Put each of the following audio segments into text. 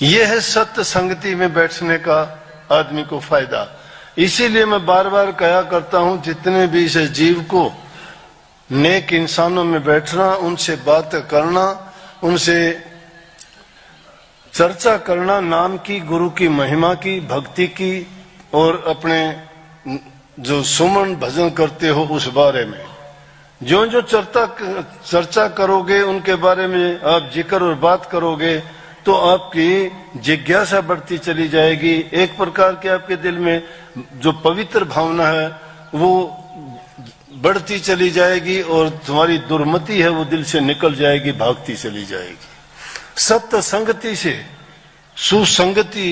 यह है सत्य संगति में बैठने का आदमी को फायदा। इसीलिए मैं बार बार कहा करता हूं, जितने भी इस जीव को नेक इंसानों में बैठना, उनसे बात करना, उनसे चर्चा करना नाम की, गुरु की महिमा की, भक्ति की, और अपने जो सुमन भजन करते हो उस बारे में जो जो चर्चा करोगे, उनके बारे में आप जिक्र और बात करोगे तो आपकी जिज्ञासा बढ़ती चली जाएगी। एक प्रकार के आपके दिल में जो पवित्र भावना है वो बढ़ती चली जाएगी और तुम्हारी दुर्मति है वो दिल से निकल जाएगी, भागती चली जाएगी। सत्य संगति से सुसंगति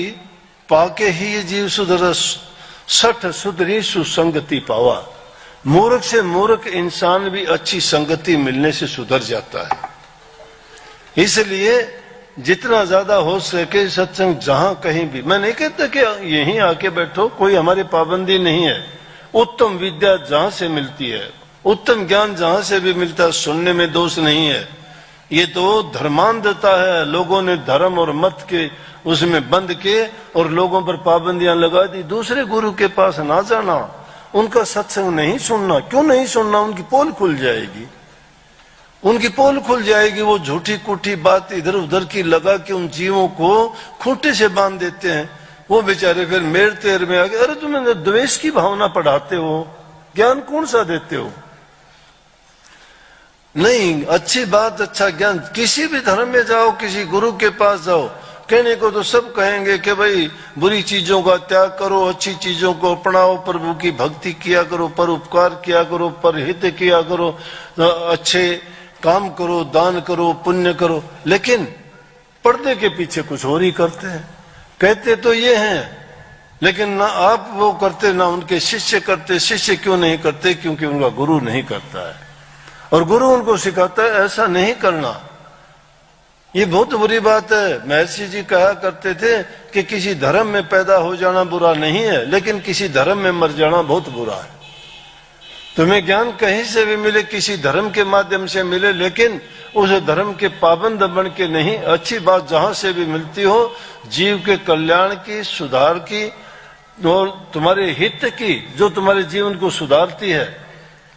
पाके ही ये जीव सुधर, सठ सुधरी सुसंगति पावा। मूर्ख से मूर्ख इंसान भी अच्छी संगति मिलने से सुधर जाता है। इसलिए जितना ज्यादा हो सके सत्संग, जहां कहीं भी, मैं नहीं कहता कि यहीं आके बैठो, कोई हमारी पाबंदी नहीं है। उत्तम विद्या जहां से मिलती है, उत्तम ज्ञान जहां से भी मिलता है, सुनने में दोष नहीं है। ये तो धर्मांधता है, लोगों ने धर्म और मत के उसमें बंद किए और लोगों पर पाबंदियां लगा दी। दूसरे गुरु के पास ना जाना, उनका सत्संग नहीं सुनना। क्यों नहीं सुनना? उनकी पोल खुल जाएगी, उनकी पोल खुल जाएगी। वो झूठी कूठी बात इधर उधर की लगा के उन जीवों को खूंटे से बांध देते हैं। वो बेचारे फिर मेर तेर में आगे, अरे तुम द्वेष की भावना पढ़ाते हो, ज्ञान कौन सा देते हो? नहीं, अच्छी बात, अच्छा ज्ञान, किसी भी धर्म में जाओ, किसी गुरु के पास जाओ, कहने को तो सब कहेंगे कि भाई बुरी चीजों का त्याग करो, अच्छी चीजों को अपनाओ, प्रभु की भक्ति किया करो, परोपकार किया करो, परहित किया करो, अच्छे काम करो, दान करो, पुण्य करो। लेकिन पर्दे के पीछे कुछ और ही करते हैं। कहते तो ये हैं, लेकिन ना आप वो करते ना उनके शिष्य करते। शिष्य क्यों नहीं करते? क्योंकि उनका गुरु नहीं करता है और गुरु उनको सिखाता है ऐसा नहीं करना। ये बहुत बुरी बात है। महर्षि जी कहा करते थे कि किसी धर्म में पैदा हो जाना बुरा नहीं है, लेकिन किसी धर्म में मर जाना बहुत बुरा है। तुम्हें ज्ञान कहीं से भी मिले, किसी धर्म के माध्यम से मिले, लेकिन उस धर्म के पाबंद बन के नहीं। अच्छी बात जहां से भी मिलती हो, जीव के कल्याण की, सुधार की और तुम्हारे हित की, जो तुम्हारे जीवन को सुधारती है,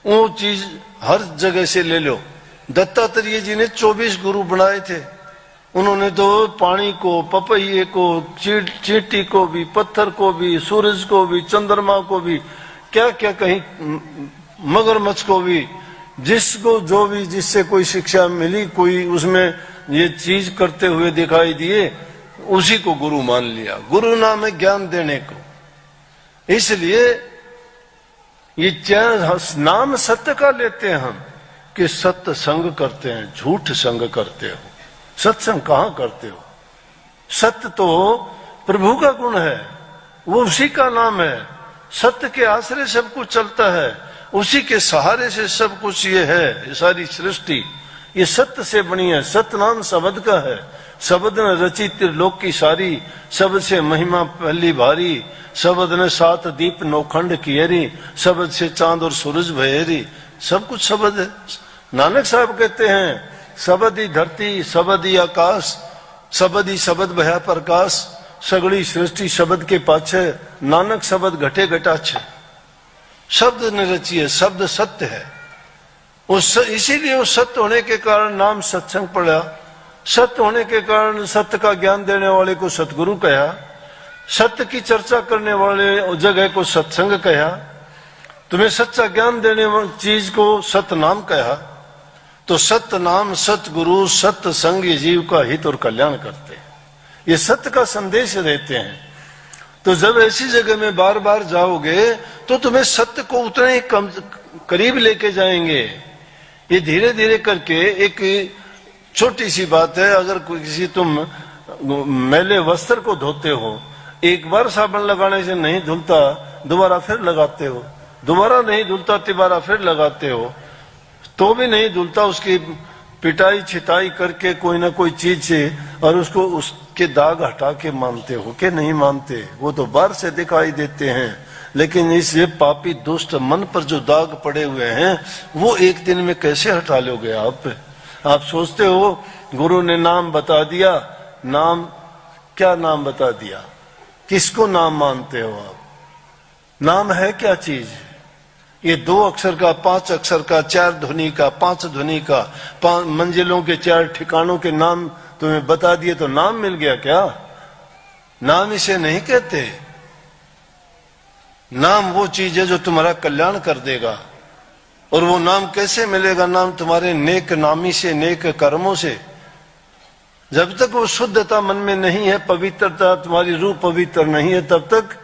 वो चीज हर जगह से ले लो। दत्तात्रेय जी ने 24 गुरु बनाए थे। उन्होंने तो पानी को, पपैये को, चींटी को भी, पत्थर को भी, सूरज को भी, चंद्रमा को भी, क्या क्या कहीं मगरमच्छ को भी, जिसको जो भी जिससे कोई शिक्षा मिली, कोई उसमें ये चीज करते हुए दिखाई दिए, उसी को गुरु मान लिया। गुरु नाम है ज्ञान देने को। इसलिए ये नाम सत्य का लेते हैं हम कि सत्य संग करते हैं, झूठ संग करते हो। सत्संग कहां करते हो? सत्य तो प्रभु का गुण है, वो उसी का नाम है। सत्य के आश्रय सब कुछ चलता है, उसी के सहारे से सब कुछ ये है। ये सारी सृष्टि ये सत्य से बनी है। सत्य नाम शब्द का है। शब्द ने रची त्रिलोक की सारी, शब्द से महिमा पहली भारी। शब्द ने 7 दीप नौखंड कियरी, शब्द से चांद और सूरज भयरी। सब कुछ शब्द है। नानक साहब कहते हैं, शब्द ही धरती, शब्द ही आकाश, शब्द ही शब्द भया प्रकाश। सगड़ी सृष्टि शब्द के पाछे, नानक शब्द घटे घटाछे। शब्द ने रची है, शब्द सत्य है। इसीलिए उस सत्य होने के कारण नाम सत्संग पड़ा। सत्य होने के कारण सत्य का ज्ञान देने वाले को सतगुरु कहा। सत्य की चर्चा करने वाले जगह को सत्संग कहा। तुम्हें सच्चा ज्ञान देने वाली चीज को सत्य नाम कहा। तो सत्य नाम, सतगुरु, सत्य संग ये जीव का हित और कल्याण करते हैं। ये सत्य का संदेश देते हैं। तो जब ऐसी जगह में बार बार जाओगे तो तुम्हें सत्य को उतने ही करीब लेके जाएंगे। ये धीरे धीरे करके, एक छोटी सी बात है, अगर किसी तुम मैले वस्त्र को धोते हो, एक बार साबुन लगाने से नहीं धुलता, दोबारा फिर लगाते हो, दोबारा नहीं धुलता, तिबारा फिर लगाते हो, तो भी नहीं धुलता। उसकी पिटाई छिटाई करके कोई ना कोई चीज से, और उसको उसके दाग हटा के मानते हो कि नहीं मानते? वो तो बाहर से दिखाई देते हैं, लेकिन इस पापी दुष्ट मन पर जो दाग पड़े हुए हैं वो एक दिन में कैसे हटा लोगे आप? आप सोचते हो गुरु ने नाम बता दिया, नाम क्या नाम बता दिया। किसको नाम मानते हो आप? नाम है क्या चीज? ये 2 अक्षर का, 5 अक्षर का, 4 ध्वनि का, 5 ध्वनि का, 5 मंजिलों के 4 ठिकानों के नाम तुम्हें बता दिए तो नाम मिल गया क्या? नाम इसे नहीं कहते। नाम वो चीज है जो तुम्हारा कल्याण कर देगा। और वो नाम कैसे मिलेगा? नाम तुम्हारे नेक नामी से, नेक कर्मों से। जब तक वो शुद्धता मन में नहीं है, पवित्रता, तुम्हारी रूह पवित्र नहीं है, तब तक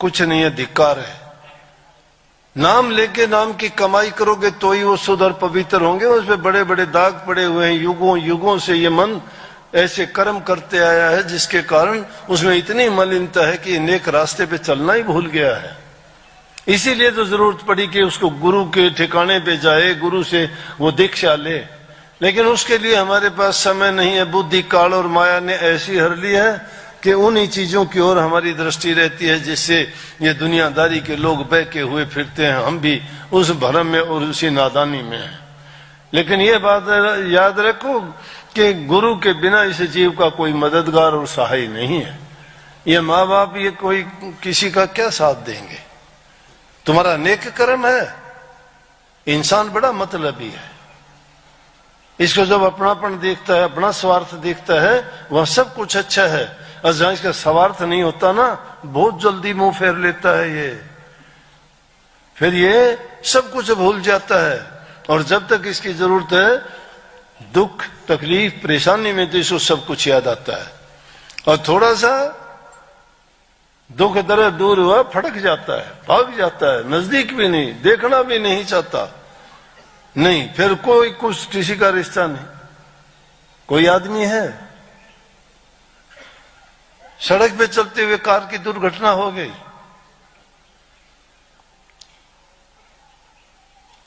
कुछ नहीं है, धिक्कार है। नाम लेके नाम की कमाई करोगे तो ही वो शुद्ध और पवित्र होंगे। उसमें बड़े बड़े दाग पड़े हुए हैं। युगों युगों से ये मन ऐसे कर्म करते आया है जिसके कारण उसमें इतनी मलिनता है कि नेक रास्ते पे चलना ही भूल गया है। इसीलिए तो जरूरत पड़ी कि उसको गुरु के ठिकाने पे जाए, गुरु से वो दीक्षा ले। लेकिन उसके लिए हमारे पास समय नहीं है। बुद्धि, काल और माया ने ऐसी हर ली है कि उन्हीं चीजों की ओर हमारी दृष्टि रहती है जिससे ये दुनियादारी के लोग बहके हुए फिरते हैं। हम भी उस भ्रम में और उसी नादानी में हैं। लेकिन ये बात याद रखो कि गुरु के बिना इस जीव का कोई मददगार और सहाय नहीं है। ये माँ बाप ये कोई किसी का क्या साथ देंगे? तुम्हारा नेक कर्म है। इंसान बड़ा मतलबी है। इसको जब अपनापन देखता है, अपना स्वार्थ देखता है, वह सब कुछ अच्छा है। और जहां इसका स्वार्थ नहीं होता ना, बहुत जल्दी मुंह फेर लेता है ये। फिर ये सब कुछ भूल जाता है। और जब तक इसकी जरूरत है, दुख, तकलीफ, परेशानी में, तो इसको सब कुछ याद आता है। और थोड़ा सा दुख दर्द दूर हुआ, फटक जाता है, भाग जाता है, नजदीक भी नहीं, देखना भी नहीं चाहता। नहीं, फिर कोई कुछ किसी का रिश्ता नहीं। कोई आदमी है, सड़क पे चलते हुए कार की दुर्घटना हो गई,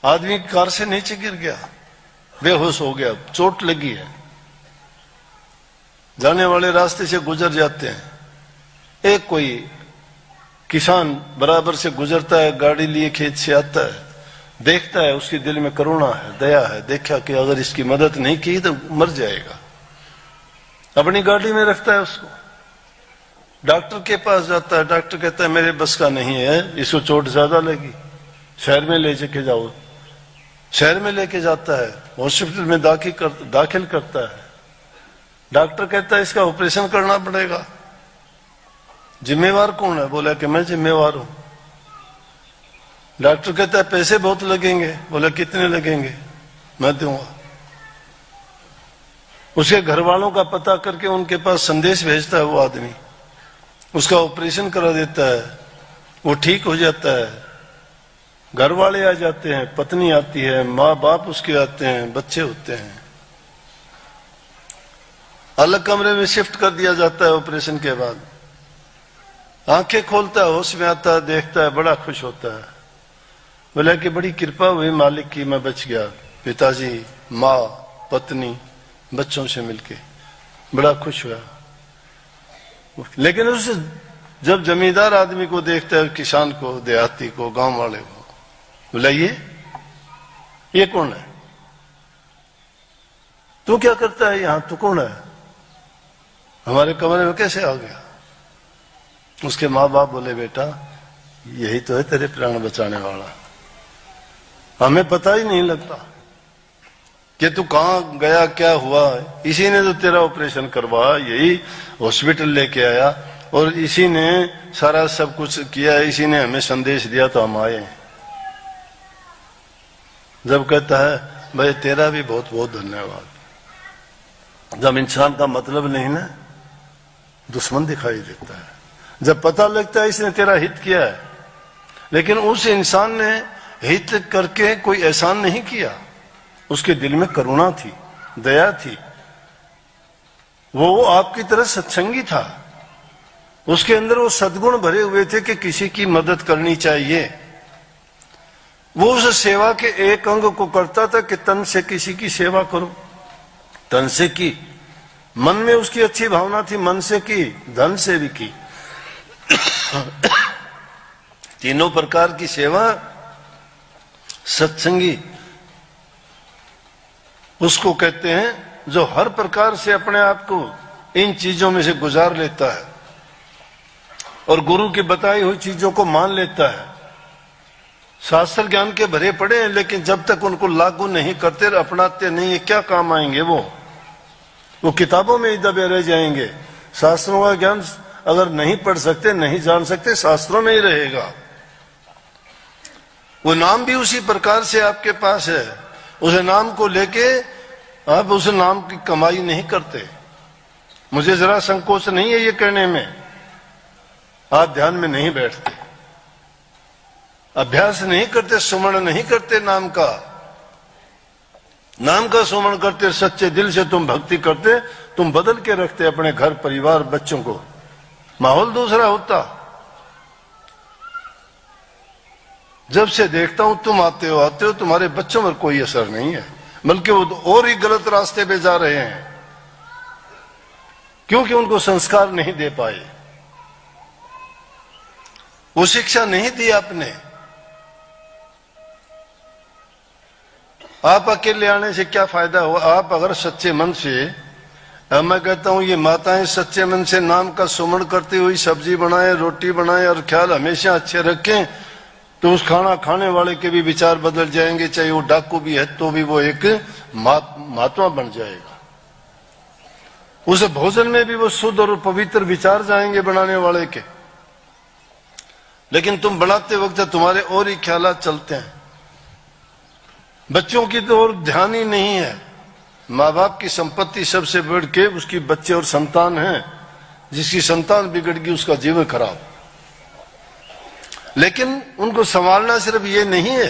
आदमी कार से नीचे गिर गया, बेहोश हो गया, चोट लगी है। जाने वाले रास्ते से गुजर जाते हैं। एक कोई किसान बराबर से गुजरता है, गाड़ी लिए खेत से आता है, देखता है, उसके दिल में करुणा है, दया है। देखा कि अगर इसकी मदद नहीं की तो मर जाएगा। अपनी गाड़ी में रखता है उसको, डॉक्टर के पास जाता है। डॉक्टर कहता है मेरे बस का नहीं है, इसको चोट ज्यादा लगी, शहर में ले जाके जाओ। शहर में लेके जाता है, हॉस्पिटल में दाखिल करता है। डॉक्टर कहता है इसका ऑपरेशन करना पड़ेगा। जिम्मेवार कौन है? बोला कि मैं जिम्मेवार हूं। डॉक्टर कहता है पैसे बहुत लगेंगे। बोला कितने लगेंगे? मैं दूंगा। उसके घर वालों का पता करके उनके पास संदेश भेजता है वो आदमी, उसका ऑपरेशन करा देता है, वो ठीक हो जाता है। घर वाले आ जाते हैं, पत्नी आती है, माँ बाप उसके आते हैं, बच्चे होते हैं। अलग कमरे में शिफ्ट कर दिया जाता है ऑपरेशन के बाद। आंखें खोलता है, होश में आता है, देखता है, बड़ा खुश होता है। बोला कि बड़ी कृपा हुई मालिक की, मैं बच गया। पिताजी, माँ, पत्नी, बच्चों से मिलके बड़ा खुश हुआ। लेकिन उस जब जमींदार आदमी को देखता है, किसान को, देहाती को, गांव वाले को, बोला ये कौन है? तू क्या करता है यहां? तू कौन है? हमारे कमरे में कैसे आ गया? उसके माँ बाप बोले बेटा यही तो है तेरे प्राण बचाने वाला, हमें पता ही नहीं लगता कि तू कहां गया, क्या हुआ। इसी ने तो तेरा ऑपरेशन करवाया, यही हॉस्पिटल लेके आया और इसी ने सारा सब कुछ किया, इसी ने हमें संदेश दिया तो हम आए। जब कहता है भाई तेरा भी बहुत बहुत धन्यवाद। जब इंसान का मतलब नहीं ना, दुश्मन दिखाई देता है। जब पता लगता है इसने तेरा हित किया है, लेकिन उस इंसान ने हित करके कोई एहसान नहीं किया, उसके दिल में करुणा थी, दया थी, वो आपकी तरह सत्संगी था, उसके अंदर वो सद्गुण भरे हुए थे कि किसी की मदद करनी चाहिए। वो उस सेवा के एक अंग को करता था कि तन से किसी की सेवा करो, तन से की, मन में उसकी अच्छी भावना थी, मन से की, धन से भी की। तीनों प्रकार की सेवा सत्संगी उसको कहते हैं जो हर प्रकार से अपने आप को इन चीजों में से गुजार लेता है और गुरु की बताई हुई चीजों को मान लेता है। शास्त्र ज्ञान के भरे पड़े हैं, लेकिन जब तक उनको लागू नहीं करते, अपनाते नहीं है, क्या काम आएंगे वो किताबों में ही दबे रह जाएंगे। शास्त्रों का ज्ञान अगर नहीं पढ़ सकते, नहीं जान सकते, शास्त्रों में ही रहेगा। वो नाम भी उसी प्रकार से आपके पास है, उस नाम को लेके आप उस नाम की कमाई नहीं करते। मुझे जरा संकोच नहीं है ये कहने में, आप ध्यान में नहीं बैठते, अभ्यास नहीं करते, सुमरण नहीं करते, नाम का सुमरण करते, सच्चे दिल से तुम भक्ति करते, तुम बदल के रखते अपने घर परिवार बच्चों को, माहौल दूसरा होता। जब से देखता हूं तुम आते हो, तुम्हारे बच्चों पर कोई असर नहीं है, बल्कि वो और ही गलत रास्ते पे जा रहे हैं, क्योंकि उनको संस्कार नहीं दे पाए, वो शिक्षा नहीं दी आपने। आप अकेले आने से क्या फायदा हो? आप अगर सच्चे मन से, मैं कहता हूं ये माताएं सच्चे मन से नाम का सुमरण करती हुई सब्जी बनाए, रोटी बनाए और ख्याल हमेशा अच्छे रखें, तो उस खाना खाने वाले के भी विचार बदल जाएंगे। चाहे वो डाकू भी है तो भी वो एक महात्मा बन जाएगा। उस भोजन में भी वो शुद्ध और पवित्र विचार जाएंगे बनाने वाले के। लेकिन तुम बनाते वक्त तुम्हारे और ही ख्यालात चलते हैं, बच्चों की तो और ध्यान ही नहीं है। माँ बाप की संपत्ति सबसे बढ़ के उसकी बच्चे और संतान है, जिसकी संतान बिगड़ गई उसका जीवन खराब। लेकिन उनको संभालना सिर्फ ये नहीं है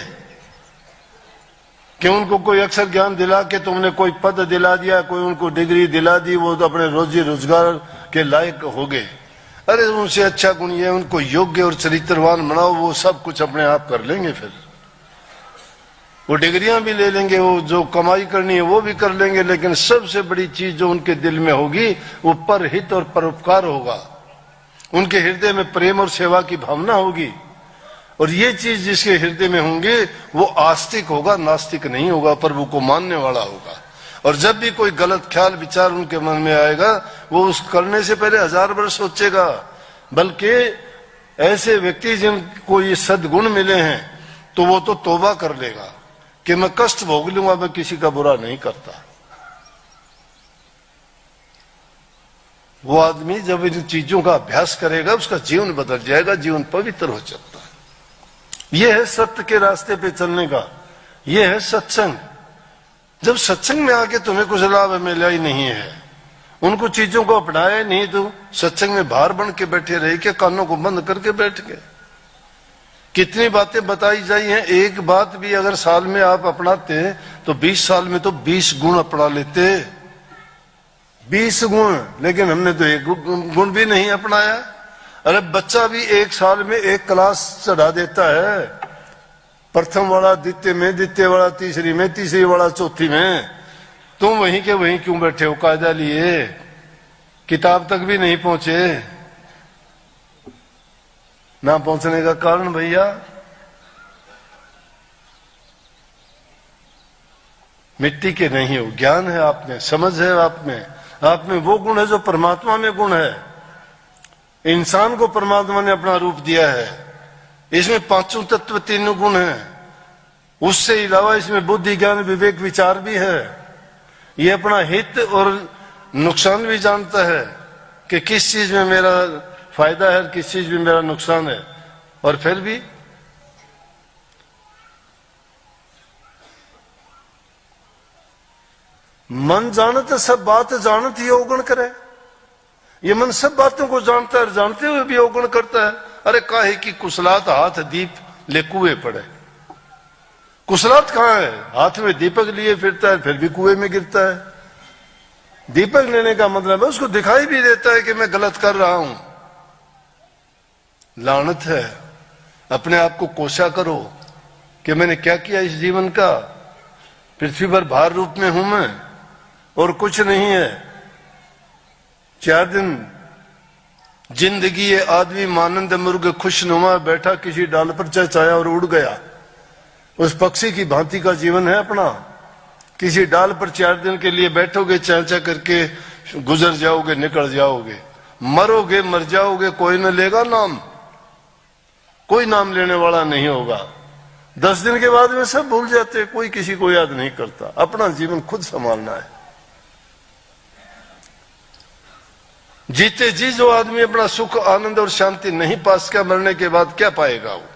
कि उनको कोई अक्षर ज्ञान दिला के तुमने कोई पद दिला दिया, कोई उनको डिग्री दिला दी, वो तो अपने रोजी रोजगार के लायक हो गए। अरे उनसे अच्छा गुण ये, उनको योग्य और चरित्रवान बनाओ, वो सब कुछ अपने आप कर लेंगे। फिर वो डिग्रियां भी ले लेंगे, वो जो कमाई करनी है वो भी कर लेंगे, लेकिन सबसे बड़ी चीज जो उनके दिल में होगी वो परहित और परोपकार होगा। उनके हृदय में प्रेम और सेवा की भावना होगी, और ये चीज जिसके हृदय में होंगे वो आस्तिक होगा, नास्तिक नहीं होगा, प्रभु को मानने वाला होगा। और जब भी कोई गलत ख्याल विचार उनके मन में आएगा, वो उस करने से पहले 1000 बार सोचेगा। बल्कि ऐसे व्यक्ति जिनको ये सद्गुण मिले हैं तो वो तो तौबा कर लेगा कि मैं कष्ट भोग लूंगा, मैं किसी का बुरा नहीं करता। वो आदमी जब इन चीजों का अभ्यास करेगा उसका जीवन बदल जाएगा, जीवन पवित्र हो जाता है। यह है सत्य के रास्ते पे चलने का, यह है सत्संग। जब सत्संग में आके तुम्हें कुछ लाभ मिला ही नहीं है, उनको चीजों को अपनाया नहीं, तो सत्संग में भार बन के बैठे रहे कि कानों को बंद करके बैठ गए। कितनी बातें बताई जाई हैं, एक बात भी अगर साल में आप अपनाते तो 20 साल में तो 20 गुण अपना लेते, 20 गुण। लेकिन हमने तो एक गुण भी नहीं अपनाया। अरे बच्चा भी एक साल में एक क्लास चढ़ा देता है, प्रथम वाला द्वितीय में, द्वितीय वाला तीसरी में, तीसरी वाला चौथी में। तुम वहीं के वहीं क्यों बैठे हो कायदा लिए, किताब तक भी नहीं पहुंचे। ना पहुंचने का कारण भैया मिट्टी के नहीं हो, ज्ञान है आप में, समझ है आप में वो गुण है जो परमात्मा में गुण है। इंसान को परमात्मा ने अपना रूप दिया है, इसमें पांचों तत्व, तीनों गुण हैं। उससे अलावा इसमें बुद्धि ज्ञान विवेक विचार भी है। ये अपना हित और नुकसान भी जानता है कि किस चीज में मेरा फायदा है, किस चीज में मेरा नुकसान है। और फिर भी मन जानत सब बात जानत ही अवगुण करे। ये मन सब बातों को जानता है, जानते हुए भी अवगुण करता है। अरे काहे की कुशलात हाथ दीप ले कुएं पड़े। कुशलात कहाँ है? हाथ में दीपक लिए फिरता है, फिर भी कुएं में गिरता है। दीपक लेने का मतलब है उसको दिखाई भी देता है कि मैं गलत कर रहा हूं। लानत है, अपने आप को कोशा करो कि मैंने क्या किया इस जीवन का। पृथ्वी पर भार रूप में हूं मैं और कुछ नहीं है। 4 दिन जिंदगी ये आदमी मानंद मुर्ग खुशनुमा बैठा किसी डाल पर चहचहाया और उड़ गया। उस पक्षी की भांति का जीवन है अपना। किसी डाल पर 4 दिन के लिए बैठोगे चहचहा करके, गुजर जाओगे, निकल जाओगे, मरोगे, मर जाओगे, कोई न लेगा नाम, कोई नाम लेने वाला नहीं होगा। 10 दिन के बाद में सब भूल जाते, कोई किसी को याद नहीं करता। अपना जीवन खुद संभालना है। जीते जी जो आदमी अपना सुख, आनंद और शांति नहीं पास किया, मरने के बाद क्या पाएगा वो?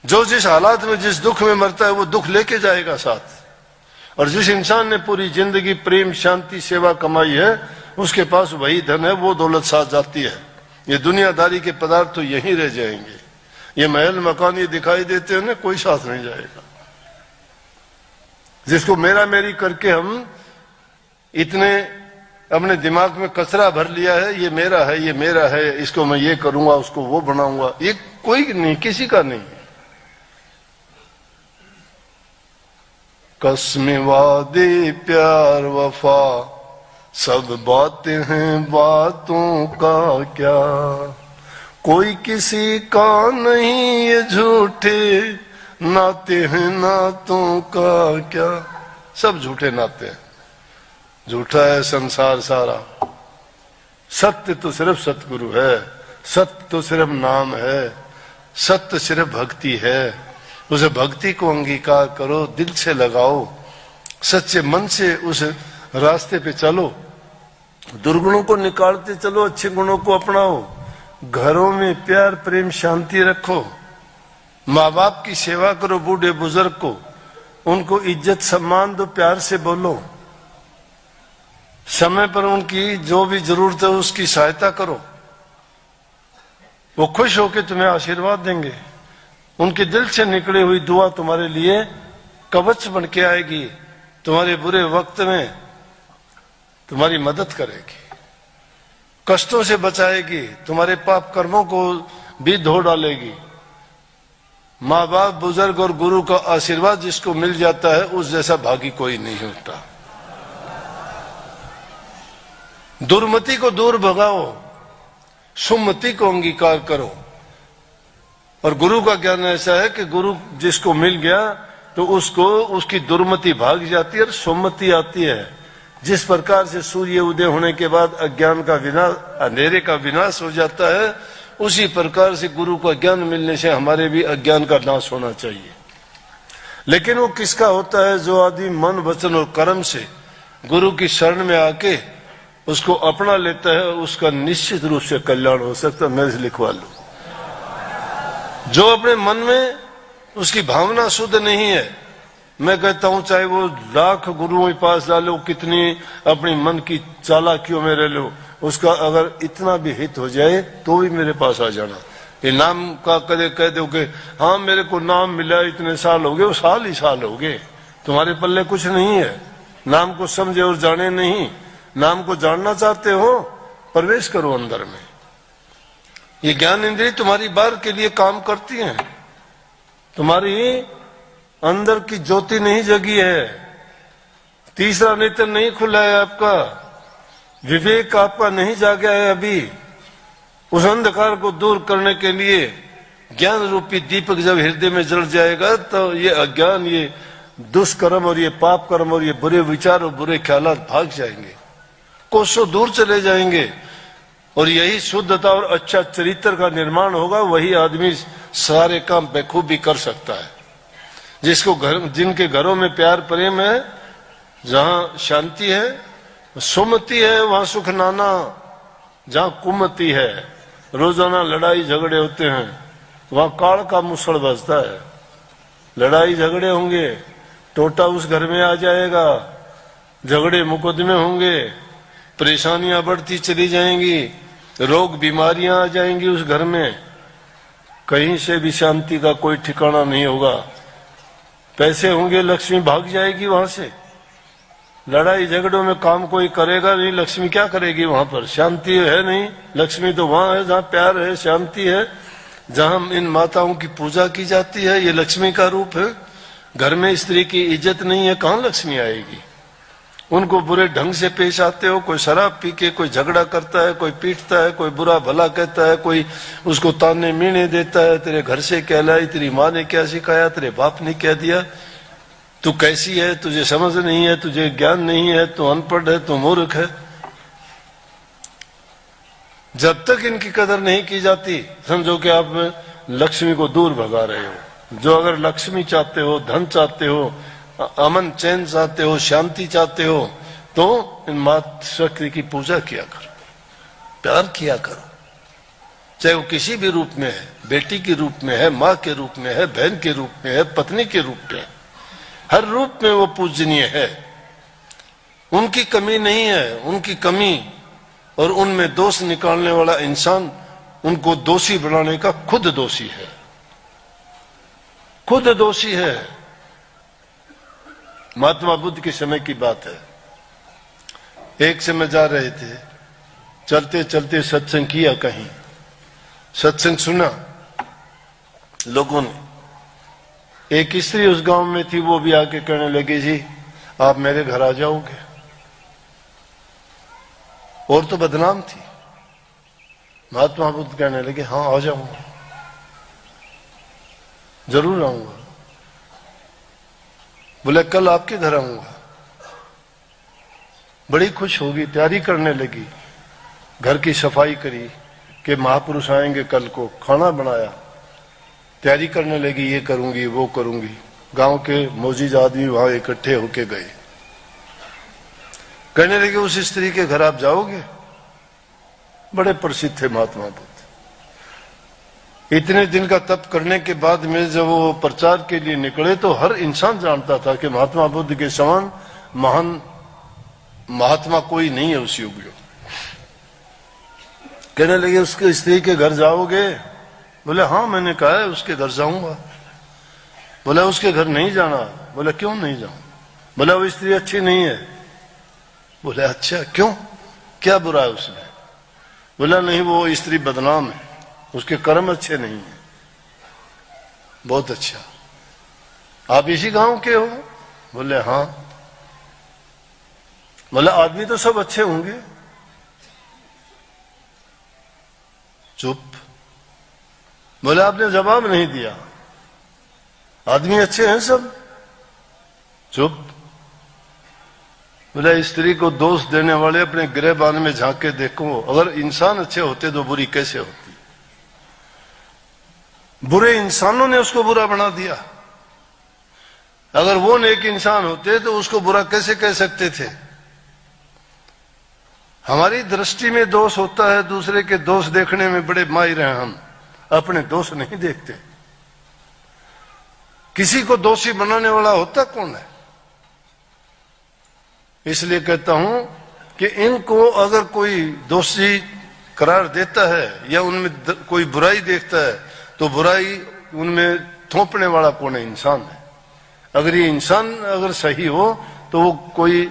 जो जिस हालात में, जिस दुख में मरता है, वो दुख लेके जाएगा साथ। और जिस इंसान ने पूरी जिंदगी प्रेम, शांति, सेवा कमाई है, उसके पास वही धन है, वो दौलत साथ जाती है। ये दुनियादारी के पदार्थ तो यहीं रह जाएंगे। ये महल मकान ये दिखाई देते हैं ना, कोई साथ नहीं जाएगा। जिसको मेरा मेरी करके हम इतने अपने दिमाग में कचरा भर लिया है, ये मेरा है, ये मेरा है, इसको मैं ये करूंगा, उसको वो बनाऊंगा, ये कोई नहीं, किसी का नहीं है। कसमें, वादे, प्यार, वफा, सब बातें हैं, बातों का क्या, कोई किसी का नहीं, ये झूठे नाते हैं, नातों का क्या। सब झूठे नाते हैं, झूठा है संसार सारा। सत्य तो सिर्फ सतगुरु है, सत्य तो सिर्फ नाम है, सत्य सिर्फ भक्ति है। उस भक्ति को अंगीकार करो, दिल से लगाओ, सच्चे मन से उस रास्ते पे चलो, दुर्गुणों को निकालते चलो, अच्छे गुणों को अपनाओ, घरों में प्यार, प्रेम, शांति रखो, माँ बाप की सेवा करो, बूढ़े बुजुर्ग को, उनको इज्जत सम्मान दो, प्यार से बोलो, समय पर उनकी जो भी जरूरत है उसकी सहायता करो, वो खुश होकर तुम्हें आशीर्वाद देंगे। उनके दिल से निकली हुई दुआ तुम्हारे लिए कवच बन के आएगी, तुम्हारे बुरे वक्त में तुम्हारी मदद करेगी, कष्टों से बचाएगी, तुम्हारे पाप कर्मों को भी धो डालेगी। माँ बाप, बुजुर्ग और गुरु का आशीर्वाद जिसको मिल जाता है, उस जैसा भागी कोई नहीं होता। दुर्मति को दूर भगाओ, सुमति को अंगीकार करो। और गुरु का ज्ञान ऐसा है कि गुरु जिसको मिल गया तो उसको उसकी दुर्मति भाग जाती है और सुमति आती है। जिस प्रकार से सूर्य उदय होने के बाद अज्ञान का विनाश, अंधेरे का विनाश हो जाता है, उसी प्रकार से गुरु का ज्ञान मिलने से हमारे भी अज्ञान का नाश होना चाहिए। लेकिन वो किसका होता है? जो आदमी मन, वचन और कर्म से गुरु की शरण में आके उसको अपना लेता है, उसका निश्चित रूप से कल्याण हो सकता है। मैं लिखवा लूं, जो अपने मन में उसकी भावना शुद्ध नहीं है, मैं कहता हूं चाहे वो लाख गुरुओं के पास डालो, कितनी अपनी मन की चालाकियों में रह लो, उसका अगर इतना भी हित हो जाए तो भी मेरे पास आ जाना। ये नाम का कदे कह दो कि हाँ मेरे को नाम मिला, इतने साल हो गए, वो साल ही साल हो गए, तुम्हारे पल्ले कुछ नहीं है। नाम को समझे और जाने नहीं। नाम को जानना चाहते हो, प्रवेश करो अंदर में। ये ज्ञान इंद्रिय तुम्हारी बार के लिए काम करती हैं। तुम्हारी अंदर की ज्योति नहीं जगी है, तीसरा नेत्र नहीं खुला है आपका, विवेक आपका नहीं जागा है अभी। उस अंधकार को दूर करने के लिए ज्ञान रूपी दीपक जब हृदय में जल जाएगा तो ये अज्ञान, ये दुष्कर्म और ये पाप कर्म और ये बुरे विचार और बुरे ख्यालात भाग जाएंगे, कोसों दूर चले जाएंगे। और यही शुद्धता और अच्छा चरित्र का निर्माण होगा, वही आदमी सारे काम बेखूबी कर सकता है। जिसको जिनके घरों में प्यार प्रेम है, जहां शांति है, सुमति है, वहां सुख नाना। जहां कुमति है, रोजाना लड़ाई झगड़े होते हैं, वहां काल का मुसड़ बजता है। लड़ाई झगड़े होंगे, टोटा उस घर में आ जाएगा, झगड़े मुकदमे होंगे, परेशानियां बढ़ती चली जाएंगी, रोग बीमारियां आ जाएंगी उस घर में। कहीं से भी शांति का कोई ठिकाना नहीं होगा। पैसे होंगे, लक्ष्मी भाग जाएगी वहां से। लड़ाई झगड़ों में काम कोई करेगा नहीं, लक्ष्मी क्या करेगी वहां पर? शांति है नहीं। लक्ष्मी तो वहां है जहां प्यार है, शांति है, जहां इन माताओं की पूजा की जाती है। ये लक्ष्मी का रूप है। घर में स्त्री की इज्जत नहीं है, कहां लक्ष्मी आएगी? उनको बुरे ढंग से पेश आते हो। कोई शराब पी के कोई झगड़ा करता है, कोई पीटता है, कोई बुरा भला कहता है, कोई उसको ताने मीने देता है, तेरे घर से क्या लाई, तेरी माँ ने क्या सिखाया, तेरे बाप ने क्या दिया। तू कैसी है, तुझे समझ नहीं है, तुझे ज्ञान नहीं है, तू अनपढ़ है, तू मूर्ख है। जब तक इनकी कदर नहीं की जाती, समझो कि आप लक्ष्मी को दूर भगा रहे हो। जो अगर लक्ष्मी चाहते हो, धन चाहते हो, अमन चैन चाहते हो, शांति चाहते हो, तो इन मात शक्ति की पूजा किया करो, प्यार किया करो। चाहे वो किसी भी रूप में है, बेटी के रूप में है, माँ के रूप में है, बहन के रूप में है, पत्नी के रूप में है, हर रूप में वो पूजनीय है। उनकी कमी नहीं है, उनकी कमी और उनमें दोष निकालने वाला इंसान उनको दोषी बनाने का खुद दोषी है, खुद दोषी है। महात्मा बुद्ध के समय की बात है। एक समय जा रहे थे, चलते चलते सत्संग किया, कहीं सत्संग सुना लोगों ने। एक स्त्री उस गांव में थी, वो भी आके कहने लगी, जी आप मेरे घर आ जाओगे? और तो बदनाम थी। महात्मा बुद्ध कहने लगे, हाँ आ जाऊंगा, जरूर आऊंगा। बोले कल आपके घर आऊंगा। बड़ी खुश होगी, तैयारी करने लगी, घर की सफाई करी कि महापुरुष आएंगे कल को, खाना बनाया, तैयारी करने लगी, ये करूंगी वो करूंगी। गांव के मौजूद आदमी वहां इकट्ठे होके गए, कहने लगे उस स्त्री के घर आप जाओगे? बड़े प्रसिद्ध थे महात्मा बुद्ध। इतने दिन का तप करने के बाद में जब वो प्रचार के लिए निकले तो हर इंसान जानता था कि महात्मा बुद्ध के समान महान महात्मा कोई नहीं है उस युग में। कहने लगे उसके स्त्री के घर जाओगे? बोले हाँ मैंने कहा है उसके घर जाऊंगा। बोला उसके घर नहीं जाना। बोला क्यों नहीं जाऊं? बोला वो स्त्री अच्छी नहीं है। बोले अच्छा क्यों, क्या बुरा है उसमें? बोला नहीं वो स्त्री बदनाम है, उसके कर्म अच्छे नहीं है। बहुत अच्छा, आप इसी गांव के हो? बोले हाँ। बोला आदमी तो सब अच्छे होंगे? चुप। बोला आपने जवाब नहीं दिया, आदमी अच्छे हैं सब? चुप। बोला स्त्री को दोष देने वाले अपने गिरहबान में झांक के देखो, अगर इंसान अच्छे होते तो बुरी कैसे होती? बुरे इंसानों ने उसको बुरा बना दिया। अगर वो नेक इंसान होते तो उसको बुरा कैसे कह सकते थे? हमारी दृष्टि में दोष होता है, दूसरे के दोष देखने में बड़े माहिर हैं हम, अपने दोष नहीं देखते। किसी को दोषी बनाने वाला होता कौन है? इसलिए कहता हूं कि इनको अगर कोई दोषी करार देता है या उनमें कोई बुराई देखता है तो बुराई उनमें थोपने वाला कौन है? इंसान है। अगर ये इंसान अगर सही हो तो वो कोई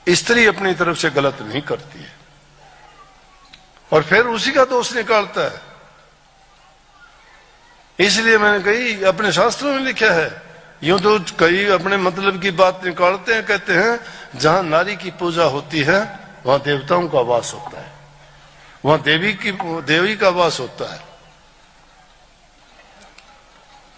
स्त्री अपनी तरफ से गलत नहीं करती है और फिर उसी का दोष निकालता है। इसलिए मैंने कही अपने शास्त्रों में लिखा है, यूं तो कई अपने मतलब की बात निकालते हैं, कहते हैं जहां नारी की पूजा होती है वहां देवताओं का वास होता है, वहां देवी का वास होता है।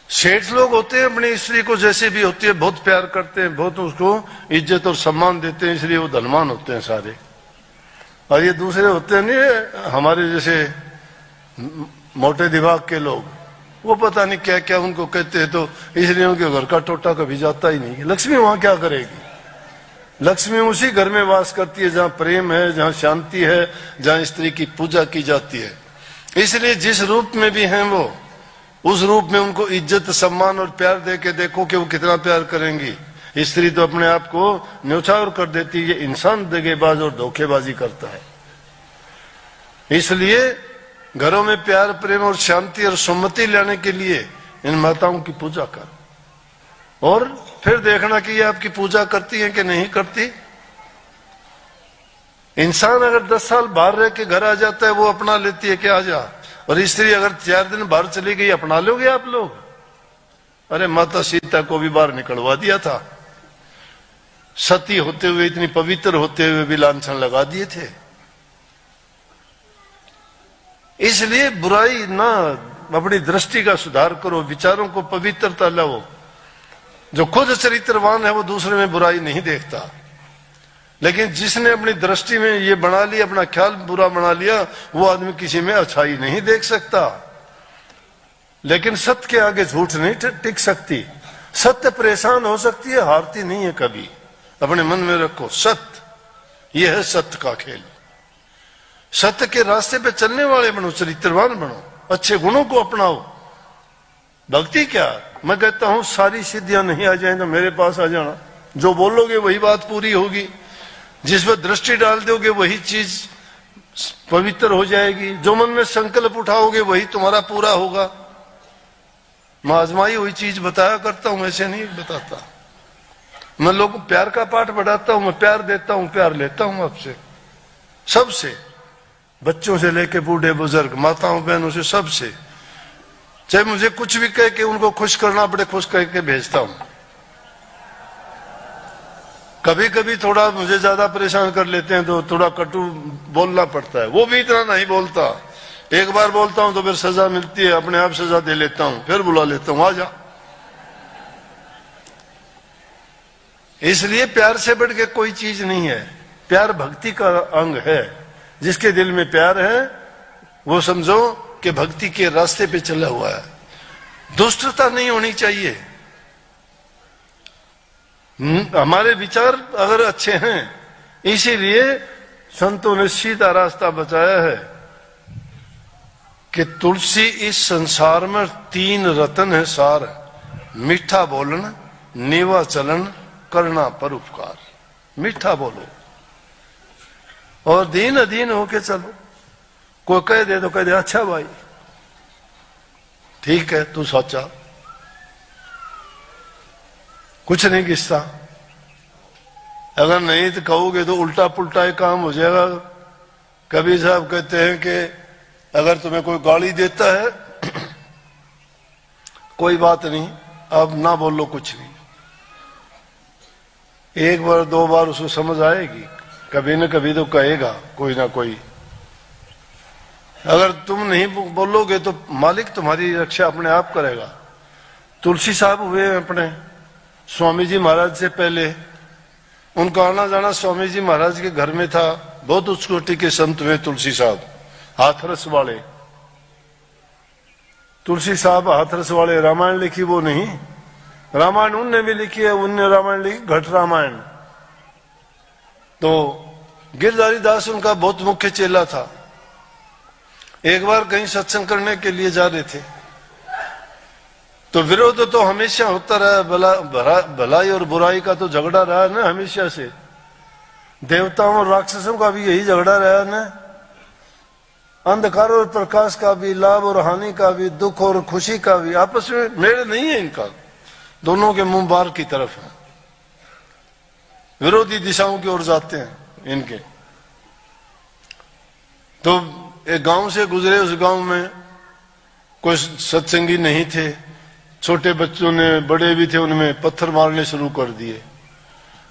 सेठ लोग होते हैं अपनी स्त्री को जैसे भी होती है बहुत प्यार करते हैं, बहुत उसको इज्जत और सम्मान देते हैं, इसलिए वो धनवान होते हैं सारे। और ये दूसरे होते हैं नहीं हमारे जैसे मोटे दिमाग के लोग, वो पता नहीं क्या क्या उनको कहते हैं, तो इसलिए उनके घर का टोटा कभी जाता ही नहीं। लक्ष्मी वहां क्या करेगी? लक्ष्मी उसी घर में वास करती है जहां प्रेम है, जहां शांति है, जहां स्त्री की पूजा की जाती है। इसलिए जिस रूप में भी हैं वो, उस रूप में उनको इज्जत सम्मान और प्यार दे के देखो कि वो कितना प्यार करेंगी। स्त्री तो अपने आप को न्यौछावर कर देती है, इंसान दगेबाज और धोखेबाजी करता है। इसलिए घरों में प्यार प्रेम और शांति और सम्मति लाने के लिए इन माताओं की पूजा कर और फिर देखना कि ये आपकी पूजा करती है कि नहीं करती। इंसान अगर 10 साल बाहर रह के घर आ जाता है वो अपना लेती है कि आ जा, और स्त्री अगर 4 दिन बाहर चली गई अपना लोगे आप लोग? अरे माता सीता को भी बाहर निकलवा दिया था, सती होते हुए इतनी पवित्र होते हुए भी लांछन लगा दिए थे। इसलिए बुराई ना, अपनी दृष्टि का सुधार करो, विचारों को पवित्रता लाओ। जो खुद चरित्रवान है वो दूसरे में बुराई नहीं देखता, लेकिन जिसने अपनी दृष्टि में ये बना लिया, अपना ख्याल बुरा बना लिया, वो आदमी किसी में अच्छाई नहीं देख सकता। लेकिन सत्य के आगे झूठ नहीं टिक सकती। सत्य परेशान हो सकती है, हारती नहीं है कभी। अपने मन में रखो, सत्य यह है सत्य का खेल। सत्य के रास्ते पे चलने वाले बनो, चरित्रवान बनो, अच्छे गुणों को अपनाओ। भक्ति क्या, मैं कहता हूं सारी सिद्धियां नहीं आ जाए तो मेरे पास आ जाना, जो बोलोगे वही बात पूरी होगी, जिस पर दृष्टि डाल दोगे वही चीज पवित्र हो जाएगी, जो मन में संकल्प उठाओगे वही तुम्हारा पूरा होगा। मैं आजमाई हुई चीज बताया करता हूं, ऐसे नहीं बताता। मैं लोगों को प्यार का पाठ बढ़ाता हूं, मैं प्यार देता हूं, प्यार लेता हूं आपसे, सबसे, बच्चों से लेके बूढ़े बुजुर्ग, माताओं बहनों से, सबसे। चाहे मुझे कुछ भी कह के उनको खुश करना पड़े, खुश करके भेजता हूं। कभी कभी थोड़ा मुझे ज्यादा परेशान कर लेते हैं तो थोड़ा कटु बोलना पड़ता है, वो भी इतना नहीं बोलता। एक बार बोलता हूं तो फिर सजा मिलती है, अपने आप सजा दे लेता हूं, फिर बुला लेता हूं, आ जा। इसलिए प्यार से बढ़ के कोई चीज नहीं है। प्यार भक्ति का अंग है। जिसके दिल में प्यार है वो समझो कि भक्ति के रास्ते पे चला हुआ है। दुष्टता नहीं होनी चाहिए। हमारे विचार अगर अच्छे हैं, इसीलिए संतों ने सीधा रास्ता बताया है कि तुलसी इस संसार में 3 रतन है सार, मीठा बोलना, नीवा चलन, करना परोपकार। मीठा बोलो और दीन अधीन होके चलो। कोई कह दे तो कह दे अच्छा भाई ठीक है, तू सोचा, कुछ नहीं किस्सा। अगर नहीं तो कहोगे तो उल्टा पुल्टा एक काम हो जाएगा। कबीर साहब कहते हैं कि अगर तुम्हें कोई गाली देता है कोई बात नहीं, अब ना बोलो कुछ भी। एक बार 2 बार उसको समझ आएगी, कभी न कभी तो कहेगा कोई ना कोई। अगर तुम नहीं बोलोगे तो मालिक तुम्हारी रक्षा अपने आप करेगा। तुलसी साहब हुए अपने स्वामी जी महाराज से पहले, उनका आना जाना स्वामी जी महाराज के घर में था। बहुत उच्च कोटि के संत हुए तुलसी साहब, हाथरस वाले। तुलसी साहब हाथरस वाले, रामायण लिखी वो नहीं, रामायण उनने भी लिखी है, उनने रामायण लिखी घट रामायण। तो गिरधारी दास उनका बहुत मुख्य चेला था। एक बार कहीं सत्संग करने के लिए जा रहे थे तो विरोध तो हमेशा होता रहा, भलाई और बुराई का तो झगड़ा रहा ना हमेशा से। देवताओं और राक्षसों का भी यही झगड़ा रहा ना, अंधकार और प्रकाश का भी, लाभ और हानि का भी, दुख और खुशी का भी। आपस में मेल नहीं है इनका, दोनों के मुंह बाहर की तरफ है, विरोधी दिशाओं की ओर जाते हैं इनके। तो एक गांव से गुजरे, उस गांव में कोई सत्संगी नहीं थे। छोटे बच्चों ने, बड़े भी थे, उनमें पत्थर मारने शुरू कर दिए।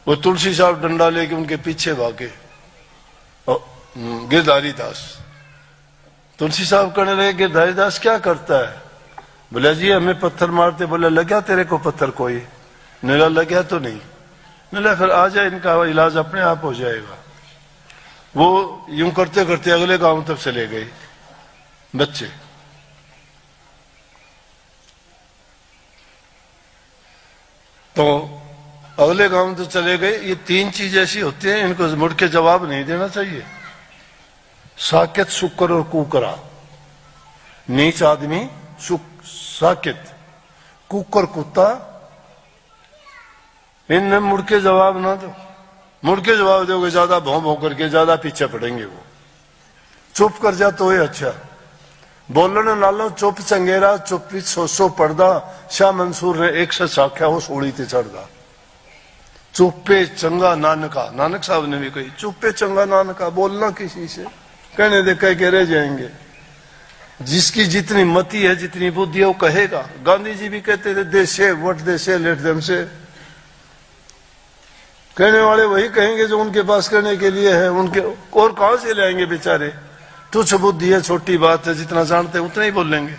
वो तुलसी साहब डंडा लेके उनके पीछे भागे। गिरधारी दास, तुलसी साहब कहने लगे गिरधारी दास क्या करता है? बोला जी हमें पत्थर मारते। बोला लगा तेरे को पत्थर कोई? नीला लगा तो नहीं। नीला फिर आ जाए, इनका इलाज अपने आप हो जाएगा। वो यूं करते करते अगले गांव तक चले गए बच्चे। तो अगले गांव तो चले गए। ये 3 चीज ऐसी होती हैं, इनको मुड़ के जवाब नहीं देना चाहिए। साकेत, शुक्र और कुकरा। नीच आदमी साकेत, कुकर कुत्ता, इनने मुड़ के जवाब ना दो। मुड़ के जवाब दोगे ज्यादा भौं भौं करके ज्यादा पीछे पड़ेंगे वो। चुप कर जा तो ही अच्छा। बोलने नालों चुप चंगेरा, चुप्पी सो पर्दा। शाह मंसूर ने एक सच आख्या हो सोड़ी ते चढ़दा। चुप्पे चंगा नानका, नानक साहब ने भी कही चुप्पे चंगा नानका। बोलना किसी से, कहने दे कह के रह जाएंगे। जिसकी जितनी मति है, जितनी बुद्धि है, वो कहेगा। गांधी जी भी कहते थे दे से व्हाट दे से लेट देम से। कहने वाले वही कहेंगे जो उनके पास कहने के लिए है। उनके और कहां से लाएंगे बेचारे? तुच्छ बुद्धि है, छोटी बात है, जितना जानते हैं उतना ही बोलेंगे।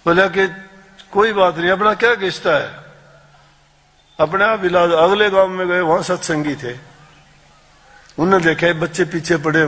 बोला कि कोई बात नहीं, अपना क्या किस्ता है, अपने आप इलाज, अगले गांव में गए, वहां सत्संगी थे, उन्होंने देखा बच्चे पीछे पड़े